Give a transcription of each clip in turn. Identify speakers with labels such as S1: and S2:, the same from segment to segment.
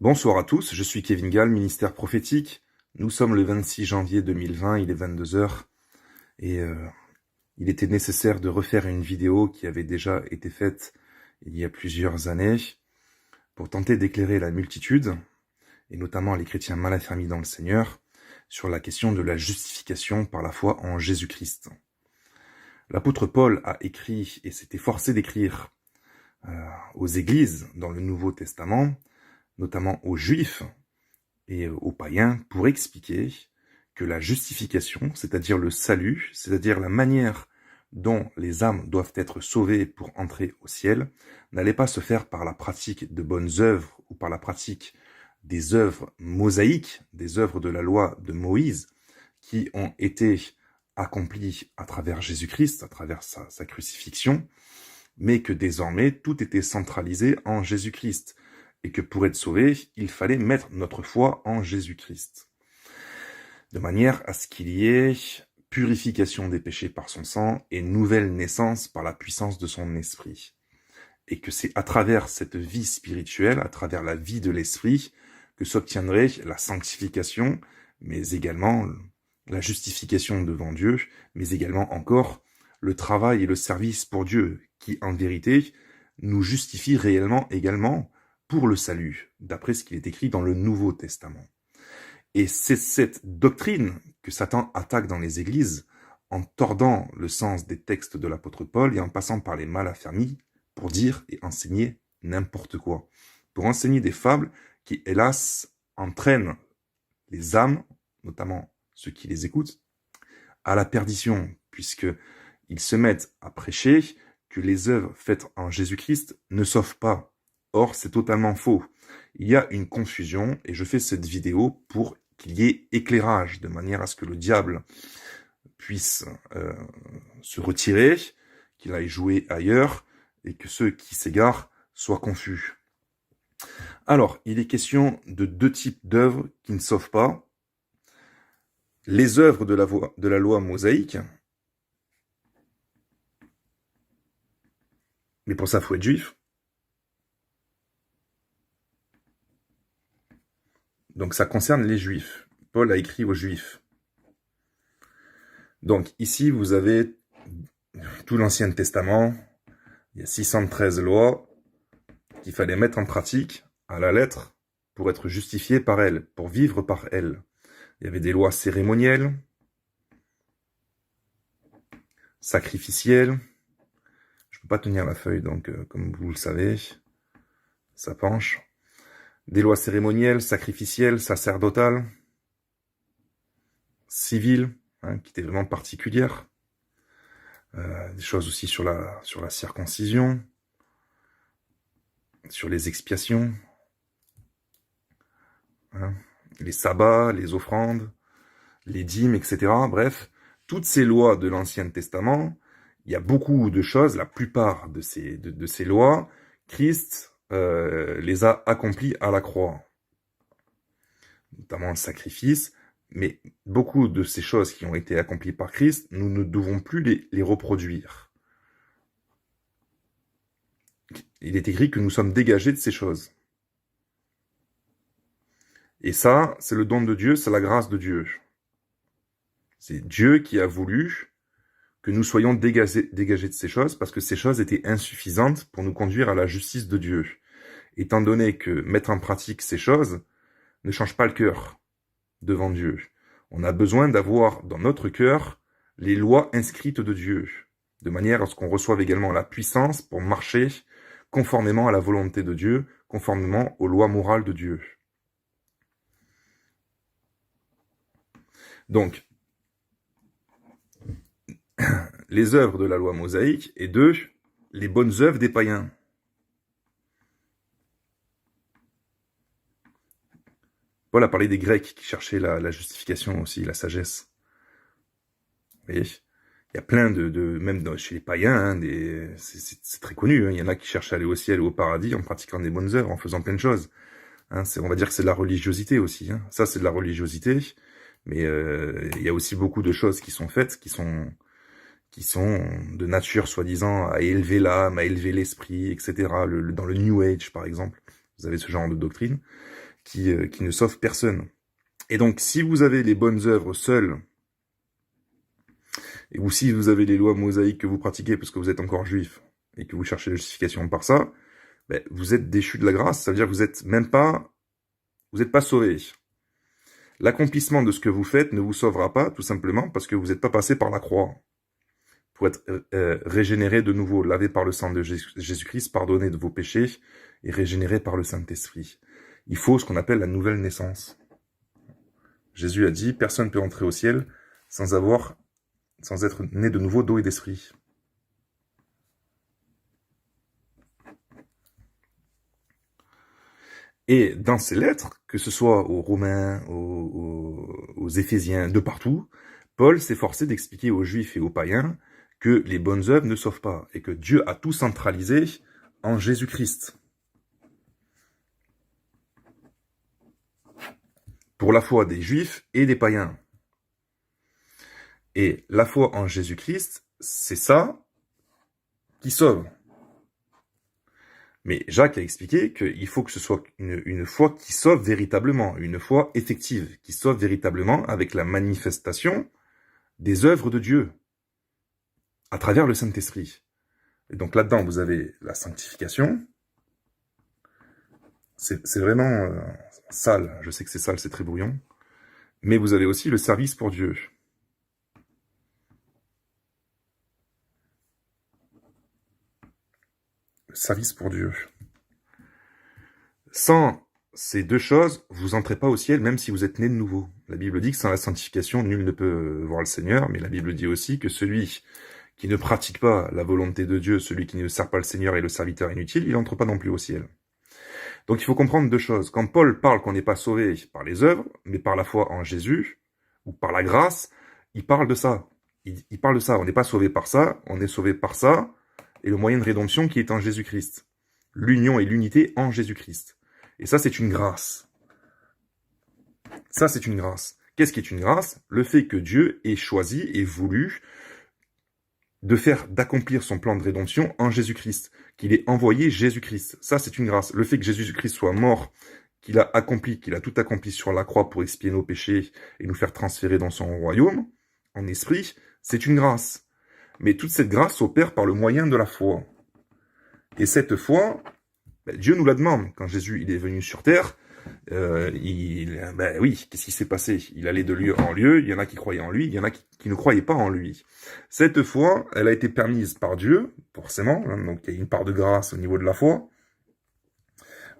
S1: Bonsoir à tous, je suis Kevin Gall, ministère prophétique. Nous sommes le 26 janvier 2020, il est 22 heures et il était nécessaire de refaire une vidéo qui avait déjà été faite il y a plusieurs années pour tenter d'éclairer la multitude, et notamment les chrétiens mal affermis dans le Seigneur, sur la question de la justification par la foi en Jésus-Christ. L'apôtre Paul a écrit et s'est efforcé d'écrire aux églises dans le Nouveau Testament, notamment aux Juifs et aux païens, pour expliquer que la justification, c'est-à-dire le salut, c'est-à-dire la manière dont les âmes doivent être sauvées pour entrer au ciel, n'allait pas se faire par la pratique de bonnes œuvres ou par la pratique des œuvres mosaïques, des œuvres de la loi de Moïse, qui ont été accomplies à travers Jésus-Christ, à travers sa crucifixion, mais que désormais tout était centralisé en Jésus-Christ, et que pour être sauvé, il fallait mettre notre foi en Jésus-Christ, de manière à ce qu'il y ait purification des péchés par son sang et nouvelle naissance par la puissance de son esprit. Et que c'est à travers cette vie spirituelle, à travers la vie de l'esprit, que s'obtiendrait la sanctification, mais également la justification devant Dieu, mais également encore le travail et le service pour Dieu, qui en vérité nous justifie réellement également pour le salut, d'après ce qu'il est écrit dans le Nouveau Testament. Et c'est cette doctrine que Satan attaque dans les églises, en tordant le sens des textes de l'apôtre Paul et en passant par les mal affermis pour dire et enseigner n'importe quoi, pour enseigner des fables qui, hélas, entraînent les âmes, notamment ceux qui les écoutent, à la perdition, puisqu'ils se mettent à prêcher que les œuvres faites en Jésus-Christ ne sauvent pas. Or, c'est totalement faux. Il y a une confusion, et je fais cette vidéo pour qu'il y ait éclairage, de manière à ce que le diable puisse se retirer, qu'il aille jouer ailleurs, et que ceux qui s'égarent soient confus. Alors, il est question de deux types d'œuvres qui ne sauvent pas. Les œuvres de la loi mosaïque, mais pour ça, il faut être juif. Donc ça concerne les Juifs. Paul a écrit aux Juifs. Donc ici, vous avez tout l'Ancien Testament. Il y a 613 lois qu'il fallait mettre en pratique à la lettre pour être justifié par elles, pour vivre par elles. Il y avait des lois cérémonielles, sacrificielles. Je ne peux pas tenir la feuille, donc comme vous le savez, ça penche. Des lois cérémonielles, sacrificielles, sacerdotales, civiles, qui étaient vraiment particulières. Des choses aussi sur la circoncision, sur les expiations, les sabbats, les offrandes, les dîmes, etc. Bref, toutes ces lois de l'Ancien Testament, il y a beaucoup de choses, la plupart de ces lois, Christ les a accomplies à la croix, notamment le sacrifice, mais beaucoup de ces choses qui ont été accomplies par Christ, nous ne devons plus les reproduire. Il est écrit que nous sommes dégagés de ces choses. Et ça, c'est le don de Dieu, c'est la grâce de Dieu. C'est Dieu qui a voulu que nous soyons dégagés de ces choses, parce que ces choses étaient insuffisantes pour nous conduire à la justice de Dieu. Étant donné que mettre en pratique ces choses ne change pas le cœur devant Dieu. On a besoin d'avoir dans notre cœur les lois inscrites de Dieu, de manière à ce qu'on reçoive également la puissance pour marcher conformément à la volonté de Dieu, conformément aux lois morales de Dieu. Donc, les œuvres de la loi mosaïque, et deux, les bonnes œuvres des païens. Paul a parlé des Grecs qui cherchaient la justification aussi, la sagesse. Vous voyez, il y a plein même chez les païens, c'est très connu, il y en a qui cherchent à aller au ciel ou au paradis en pratiquant des bonnes œuvres, en faisant plein de choses. On va dire que c'est de la religiosité aussi. Ça, c'est de la religiosité, mais il y a aussi beaucoup de choses qui sont faites, qui sont de nature, soi-disant, à élever l'âme, à élever l'esprit, etc. Dans le New Age, par exemple. Vous avez ce genre de doctrine qui ne sauve personne. Et donc, si vous avez les bonnes œuvres seules, ou si vous avez les lois mosaïques que vous pratiquez parce que vous êtes encore juif, et que vous cherchez la justification par ça, ben, vous êtes déchus de la grâce, ça veut dire que vous n'êtes pas sauvés. L'accomplissement de ce que vous faites ne vous sauvera pas, tout simplement, parce que vous n'êtes pas passé par la croix. Pour être régénéré de nouveau, lavé par le sang de Jésus-Christ, pardonné de vos péchés, et régénéré par le Saint-Esprit. Il faut ce qu'on appelle la nouvelle naissance. Jésus a dit, personne ne peut entrer au ciel sans être né de nouveau d'eau et d'esprit. Et dans ces lettres, que ce soit aux Romains, aux Éphésiens, de partout, Paul s'efforçait d'expliquer aux Juifs et aux païens que les bonnes œuvres ne sauvent pas, et que Dieu a tout centralisé en Jésus-Christ. Pour la foi des Juifs et des païens. Et la foi en Jésus-Christ, c'est ça qui sauve. Mais Jacques a expliqué qu'il faut que ce soit une foi qui sauve véritablement, une foi effective, qui sauve véritablement avec la manifestation des œuvres de Dieu, à travers le Saint-Esprit. Et donc là-dedans, vous avez la sanctification. C'est vraiment sale, je sais que c'est sale, c'est très brouillon. Mais vous avez aussi le service pour Dieu. Le service pour Dieu. Sans ces deux choses, vous n'entrez pas au ciel, même si vous êtes né de nouveau. La Bible dit que sans la sanctification, nul ne peut voir le Seigneur, mais la Bible dit aussi que celui qui ne pratique pas la volonté de Dieu, celui qui ne sert pas le Seigneur et le serviteur inutile, il n'entre pas non plus au ciel. Donc il faut comprendre deux choses. Quand Paul parle qu'on n'est pas sauvé par les œuvres, mais par la foi en Jésus, ou par la grâce, il parle de ça. Il parle de ça. On n'est pas sauvé par ça, on est sauvé par ça, et le moyen de rédemption qui est en Jésus-Christ. L'union et l'unité en Jésus-Christ. Et ça, c'est une grâce. Ça, c'est une grâce. Qu'est-ce qui est une grâce? Le fait que Dieu ait choisi et voulu d'accomplir son plan de rédemption en Jésus-Christ, qu'il ait envoyé Jésus-Christ. Ça, c'est une grâce. Le fait que Jésus-Christ soit mort, qu'il a tout accompli sur la croix pour expier nos péchés et nous faire transférer dans son royaume, en esprit, c'est une grâce. Mais toute cette grâce s'opère par le moyen de la foi. Et cette foi, Dieu nous la demande. Quand Jésus il est venu sur terre, qu'est-ce qui s'est passé? Il allait de lieu en lieu, il y en a qui croyaient en lui, il y en a qui ne croyaient pas en lui. Cette foi, elle a été permise par Dieu, forcément, donc il y a une part de grâce au niveau de la foi,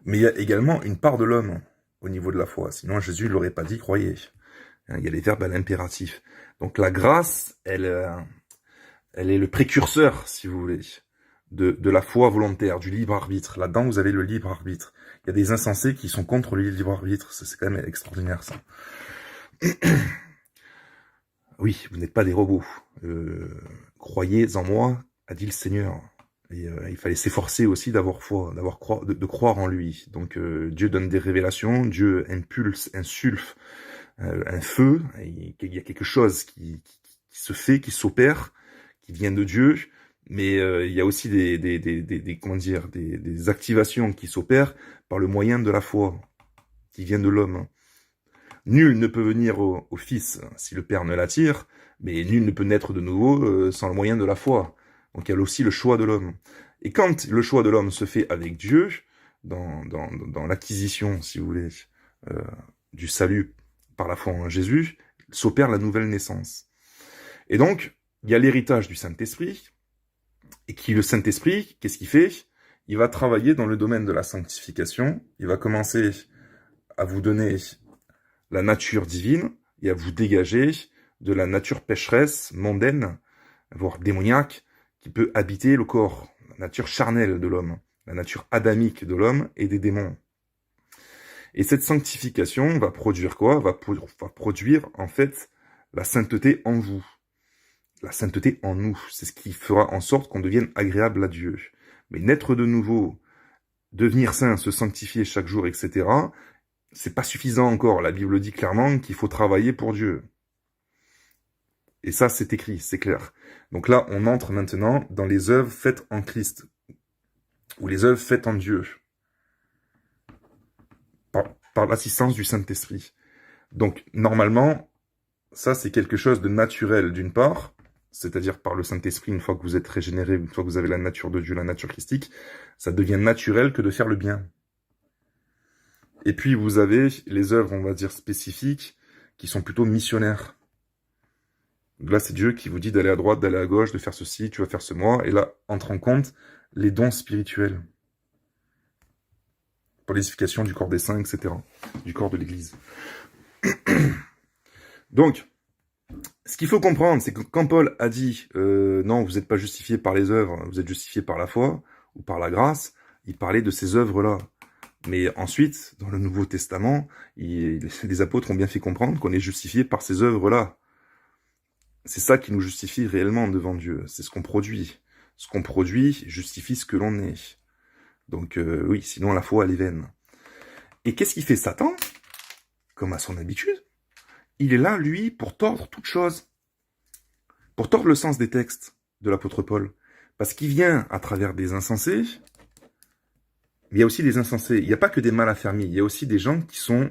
S1: mais il y a également une part de l'homme au niveau de la foi, sinon Jésus ne l'aurait pas dit, croyez. Il y a les verbes à l'impératif. Donc la grâce, elle est le précurseur, si vous voulez, de la foi volontaire, du libre arbitre. Là-dedans, vous avez le libre arbitre. Il y a des insensés qui sont contre le libre arbitre. C'est quand même extraordinaire, ça. Oui, vous n'êtes pas des robots. Croyez en moi, a dit le Seigneur. Et il fallait s'efforcer aussi d'avoir foi, de croire en lui. Donc Dieu donne des révélations, Dieu impulse, insuffle un feu. Il y a quelque chose qui se fait, qui s'opère, qui vient de Dieu. Mais il y a aussi des activations qui s'opèrent par le moyen de la foi, qui vient de l'homme. Nul ne peut venir au Fils si le Père ne l'attire, mais nul ne peut naître de nouveau sans le moyen de la foi. Donc il y a aussi le choix de l'homme. Et quand le choix de l'homme se fait avec Dieu, dans l'acquisition, si vous voulez, du salut par la foi en Jésus, s'opère la nouvelle naissance. Et donc, il y a l'héritage du Saint-Esprit, et qui le Saint-Esprit, qu'est-ce qu'il fait? Il va travailler dans le domaine de la sanctification, il va commencer à vous donner la nature divine, et à vous dégager de la nature pécheresse, mondaine, voire démoniaque, qui peut habiter le corps, la nature charnelle de l'homme, la nature adamique de l'homme et des démons. Et cette sanctification va produire quoi? Va produire, en fait, la sainteté en vous. La sainteté en nous. C'est ce qui fera en sorte qu'on devienne agréable à Dieu. Mais naître de nouveau, devenir saint, se sanctifier chaque jour, etc., c'est pas suffisant encore. La Bible dit clairement qu'il faut travailler pour Dieu. Et ça, c'est écrit, c'est clair. Donc là, on entre maintenant dans les œuvres faites en Christ, ou les œuvres faites en Dieu. par l'assistance du Saint-Esprit. Donc, normalement, ça, c'est quelque chose de naturel, d'une part, c'est-à-dire par le Saint-Esprit, une fois que vous êtes régénéré, une fois que vous avez la nature de Dieu, la nature christique, ça devient naturel que de faire le bien. Et puis, vous avez les œuvres, on va dire, spécifiques, qui sont plutôt missionnaires. Là, c'est Dieu qui vous dit d'aller à droite, d'aller à gauche, de faire ceci, tu vas faire ce moi, et là, entre en compte les dons spirituels. Pour l'édification du corps des saints, etc. Du corps de l'Église. Donc, ce qu'il faut comprendre, c'est que quand Paul a dit non, vous n'êtes pas justifié par les œuvres, vous êtes justifié par la foi ou par la grâce, il parlait de ces œuvres-là. Mais ensuite, dans le Nouveau Testament, les apôtres ont bien fait comprendre qu'on est justifié par ces œuvres-là. C'est ça qui nous justifie réellement devant Dieu. C'est ce qu'on produit. Ce qu'on produit justifie ce que l'on est. Donc oui, sinon la foi, elle est vaine. Et qu'est-ce qu'il fait Satan? Comme à son habitude, il est là, lui, pour tordre toute chose. Pour tordre le sens des textes de l'apôtre Paul. Parce qu'il vient à travers des insensés. Il y a aussi des insensés. Il n'y a pas que des mal affermis. Il y a aussi des gens qui sont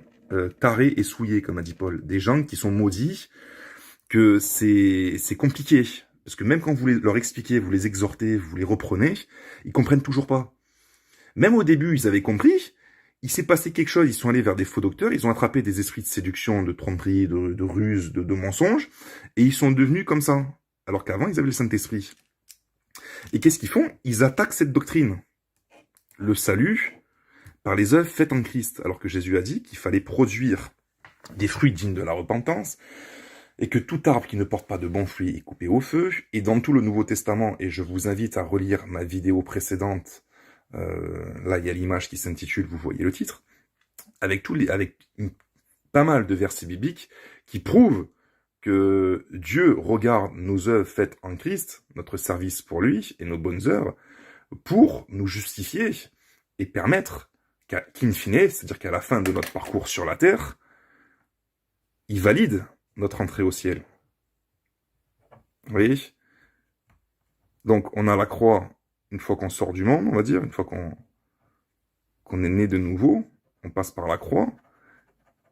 S1: tarés et souillés, comme a dit Paul. Des gens qui sont maudits, que c'est compliqué. Parce que même quand vous leur expliquez, vous les exhortez, vous les reprenez, ils comprennent toujours pas. Même au début, ils avaient compris, il s'est passé quelque chose, ils sont allés vers des faux docteurs, ils ont attrapé des esprits de séduction, de tromperie, de ruse, de mensonges, et ils sont devenus comme ça. Alors qu'avant, ils avaient le Saint-Esprit. Et qu'est-ce qu'ils font? Ils attaquent cette doctrine. Le salut par les œuvres faites en Christ. Alors que Jésus a dit qu'il fallait produire des fruits dignes de la repentance, et que tout arbre qui ne porte pas de bons fruits est coupé au feu. Et dans tout le Nouveau Testament, et je vous invite à relire ma vidéo précédente, là il y a l'image qui s'intitule, vous voyez le titre, avec pas mal de versets bibliques qui prouvent que Dieu regarde nos œuvres faites en Christ, notre service pour lui et nos bonnes œuvres, pour nous justifier et permettre qu'in fine, c'est-à-dire qu'à la fin de notre parcours sur la terre, il valide notre entrée au ciel. Vous voyez? Donc on a la croix une fois qu'on sort du monde, on va dire, une fois qu'on est né de nouveau, on passe par la croix,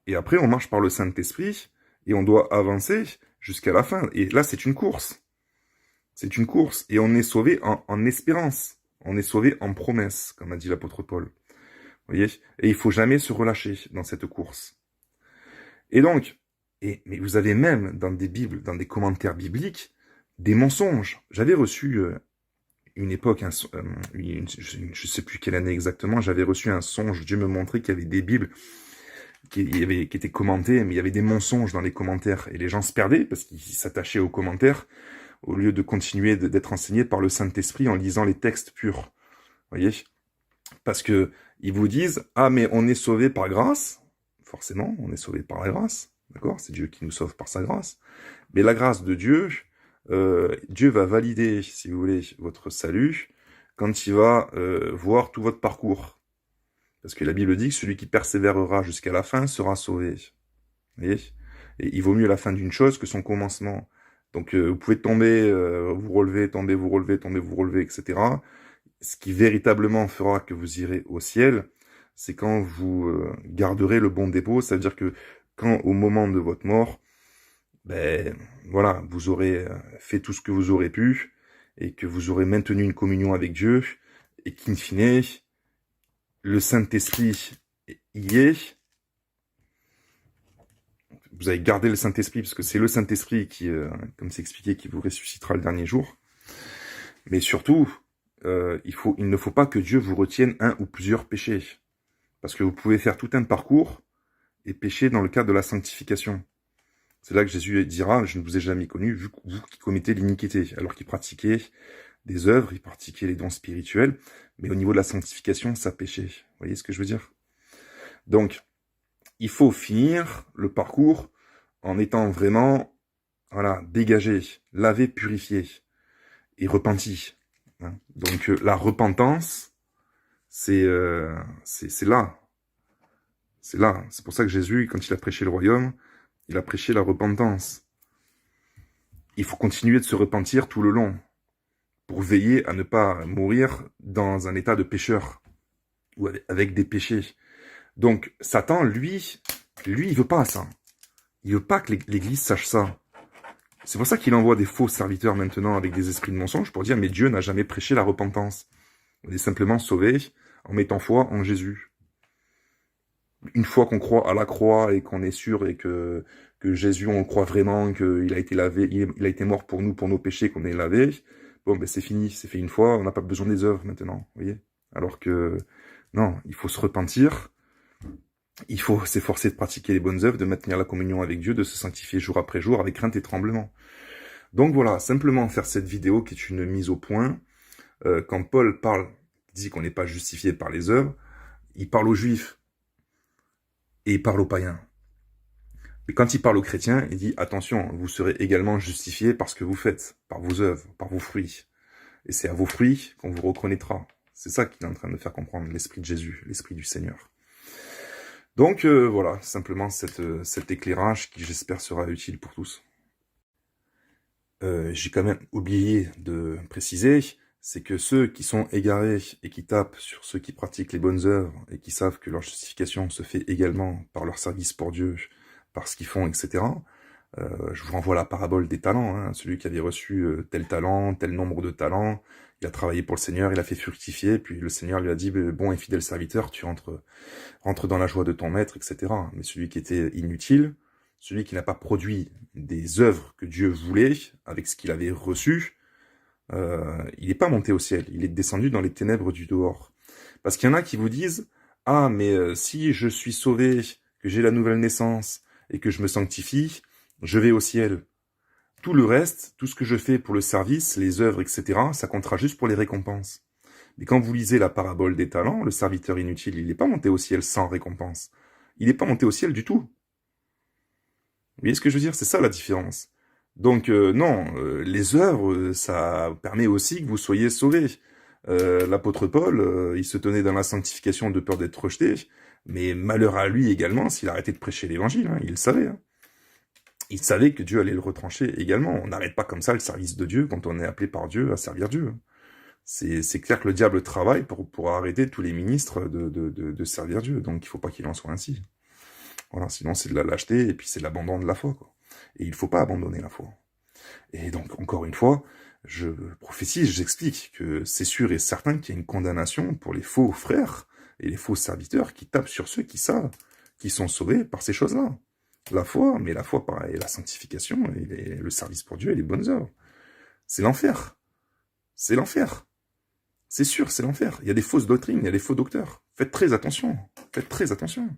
S1: et après on marche par le Saint-Esprit, et on doit avancer jusqu'à la fin. Et là, c'est une course. C'est une course, et on est sauvé en espérance. On est sauvé en promesse, comme a dit l'apôtre Paul. Vous voyez? Et il faut jamais se relâcher dans cette course. Et donc, mais vous avez même dans des Bibles, dans des commentaires bibliques, des mensonges. J'avais reçu une époque, je ne sais plus quelle année exactement, j'avais reçu un songe. Dieu me montrait qu'il y avait des Bibles qui étaient commentées, mais il y avait des mensonges dans les commentaires. Et les gens se perdaient parce qu'ils s'attachaient aux commentaires au lieu de continuer d'être enseignés par le Saint-Esprit en lisant les textes purs. Vous voyez? Parce que ils vous disent, ah mais on est sauvé par grâce. Forcément, on est sauvé par la grâce. D'accord? C'est Dieu qui nous sauve par sa grâce. Mais la grâce de Dieu, Dieu va valider, si vous voulez, votre salut quand il va voir tout votre parcours. Parce que la Bible dit que celui qui persévérera jusqu'à la fin sera sauvé. Vous voyez? Et il vaut mieux la fin d'une chose que son commencement. Donc vous pouvez tomber, vous relever, tomber, vous relever, tomber, vous relever, etc. Ce qui véritablement fera que vous irez au ciel, c'est quand vous garderez le bon dépôt. Ça veut dire que quand au moment de votre mort, ben voilà, vous aurez fait tout ce que vous aurez pu et que vous aurez maintenu une communion avec Dieu et qu'in fine, le Saint-Esprit y est. Vous avez gardé le Saint-Esprit parce que c'est le Saint-Esprit qui, comme c'est expliqué, qui vous ressuscitera le dernier jour. Mais surtout, il ne faut pas que Dieu vous retienne un ou plusieurs péchés. Parce que vous pouvez faire tout un parcours et pécher dans le cadre de la sanctification. C'est là que Jésus dira, je ne vous ai jamais connu, vous qui commettez l'iniquité. Alors qu'il pratiquait des œuvres, il pratiquait les dons spirituels, mais au niveau de la sanctification, ça péchait. Vous voyez ce que je veux dire? Donc, il faut finir le parcours en étant vraiment, voilà, dégagé, lavé, purifié et repenti. Hein. Donc, la repentance, c'est là. C'est là. C'est pour ça que Jésus, quand il a prêché le royaume, il a prêché la repentance. Il faut continuer de se repentir tout le long pour veiller à ne pas mourir dans un état de pécheur ou avec des péchés. Donc, Satan, lui, il veut pas ça. Il veut pas que l'Église sache ça. C'est pour ça qu'il envoie des faux serviteurs maintenant avec des esprits de mensonge pour dire, mais Dieu n'a jamais prêché la repentance. On est simplement sauvé en mettant foi en Jésus. Une fois qu'on croit à la croix et qu'on est sûr et que Jésus, on croit vraiment qu'il a été lavé, il a été mort pour nous, pour nos péchés, qu'on est lavé, bon, ben c'est fini, c'est fait une fois, on n'a pas besoin des œuvres maintenant, vous voyez. Alors que, non, il faut se repentir, il faut s'efforcer de pratiquer les bonnes œuvres, de maintenir la communion avec Dieu, de se sanctifier jour après jour avec crainte et tremblement. Donc voilà, simplement faire cette vidéo qui est une mise au point. Quand Paul dit qu'on n'est pas justifié par les œuvres, il parle aux Juifs et il parle aux païens. Et quand il parle aux chrétiens, il dit, attention, vous serez également justifiés par ce que vous faites, par vos œuvres, par vos fruits. Et c'est à vos fruits qu'on vous reconnaîtra. C'est ça qu'il est en train de faire comprendre, l'Esprit de Jésus, l'Esprit du Seigneur. Donc voilà, simplement cet éclairage qui j'espère sera utile pour tous. J'ai quand même oublié de préciser, c'est que ceux qui sont égarés et qui tapent sur ceux qui pratiquent les bonnes œuvres et qui savent que leur justification se fait également par leur service pour Dieu, par ce qu'ils font, etc. Je vous renvoie à la parabole des talents, hein, celui qui avait reçu tel talent, tel nombre de talents, il a travaillé pour le Seigneur, il a fait fructifier, puis le Seigneur lui a dit, bon et fidèle serviteur, tu rentres dans la joie de ton maître, etc. Mais celui qui était inutile, celui qui n'a pas produit des œuvres que Dieu voulait, avec ce qu'il avait reçu, il n'est pas monté au ciel, il est descendu dans les ténèbres du dehors. Parce qu'il y en a qui vous disent, ah mais si je suis sauvé, que j'ai la nouvelle naissance, et que je me sanctifie, je vais au ciel. Tout le reste, tout ce que je fais pour le service, les œuvres, etc., ça comptera juste pour les récompenses. Mais quand vous lisez la parabole des talents, le serviteur inutile, il n'est pas monté au ciel sans récompense. Il n'est pas monté au ciel du tout. Vous voyez ce que je veux dire? C'est ça la différence. Donc non, les œuvres, ça permet aussi que vous soyez sauvés. L'apôtre Paul, il se tenait dans la sanctification de peur d'être rejeté, mais malheur à lui également s'il arrêtait de prêcher l'évangile, hein, il le savait. Hein. Il savait que Dieu allait le retrancher également. On n'arrête pas comme ça le service de Dieu quand on est appelé par Dieu à servir Dieu. C'est clair que le diable travaille pour arrêter tous les ministres de servir Dieu, donc il ne faut pas qu'il en soit ainsi. Voilà, sinon c'est de la lâcheté et puis c'est l'abandon de la foi, quoi. Et il ne faut pas abandonner la foi. Et donc, encore une fois, je prophétise, j'explique que c'est sûr et certain qu'il y a une condamnation pour les faux frères et les faux serviteurs qui tapent sur ceux qui savent, qui sont sauvés par ces choses-là. La foi, mais la foi pareil, la sanctification, et le service pour Dieu et les bonnes œuvres. C'est l'enfer. C'est l'enfer. C'est sûr, c'est l'enfer. Il y a des fausses doctrines, il y a des faux docteurs. Faites très attention. Faites très attention.